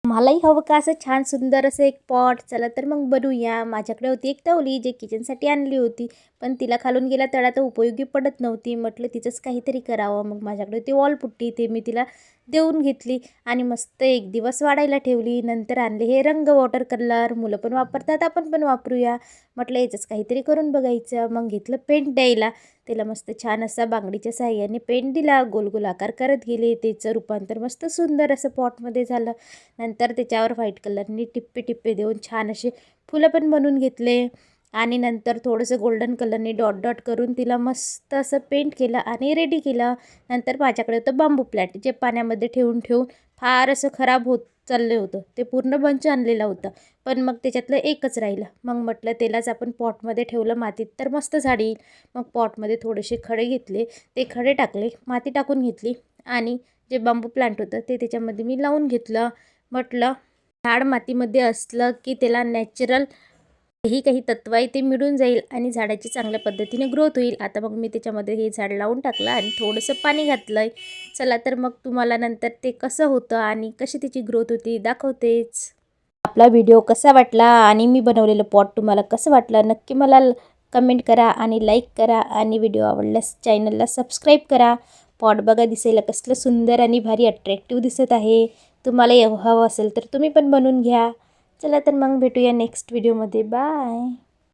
मलाही हवं का असं छान सुंदर असं एक पॉट. चला तर मग बनवूया. माझ्याकडे होती एक तवली जे किचनसाठी आणली होती, पण तिला खालून गेला तळा तर उपयोगी पडत नव्हती. म्हटलं तिचंच काहीतरी करावं. मग माझ्याकडे होती वॉलपुट्टी, ते मी तिला देऊन घेतली आणि मस्त एक दिवस वाढायला ठेवली. नंतर आणले हे रंग वॉटर कलर. मुलं पण वापरतात, आपण पण वापरूया. म्हटलं याचंच काहीतरी करून बघायचं. मग घेतलं पेंट द्यायला. त्याला मस्त छान असा बांगडीच्या साहाय्याने पेंट दिला. गोल गोल आकार करत गेले. त्याचं रूपांतर मस्त सुंदर असं पॉटमध्ये झालं. नंतर त्याच्यावर व्हाईट कलरनी टिप्पे टिप्पे देऊन छान असे फुलं पण बनवून घेतले आणि नंतर थोडंसं गोल्डन कलरने डॉट डॉट करून तिला मस्त असं पेंट केलं आणि रेडी केलं. नंतर माझ्याकडे होतं बांबू प्लॅन्ट, जे पाण्यामध्ये ठेवून ठेवून फार असं खराब होत चाललं होतं. ते पूर्ण बंच आणलेलं होतं, पण मग त्याच्यातलं एकच राहिलं. मग म्हटलं त्यालाच आपण पॉटमध्ये ठेवलं मातीत तर मस्त झाड येईल. मग पॉटमध्ये थोडेसे खडे घेतले, ते खडे टाकले, माती टाकून घेतली आणि जे बांबू प्लांट होतं ते त्याच्यामध्ये मी लावून घेतलं. म्हटलं झाड मातीमध्ये असलं की त्याला नॅचरल काही तत्व आहे ते मिळून जाईल आणि झाडाची चांगल्या पद्धतीने ग्रोथ होईल. आता मग मी त्याच्यामध्ये हे झाड लावून टाकलं आणि थोडंसं पाणी घातलं आहे. चला तर मग तुम्हाला नंतर ते कसं होतं आणि कशी त्याची ग्रोथ होती दाखवतेच. आपला व्हिडिओ कसा वाटला आणि मी बनवलेलं पॉट तुम्हाला कसं वाटलं नक्की मला कमेंट करा आणि लाईक करा आणि व्हिडिओ आवडल्यास चॅनलला सबस्क्राईब करा. पॉट बघा दिसायला कसलं सुंदर आणि भारी अट्रॅक्टिव्ह दिसत आहे. तुम्हाला हवं असेल तर तुम्ही पण बनवून घ्या. चला तर मग भेटूया नेक्स्ट व्हिडिओमध्ये. बाय.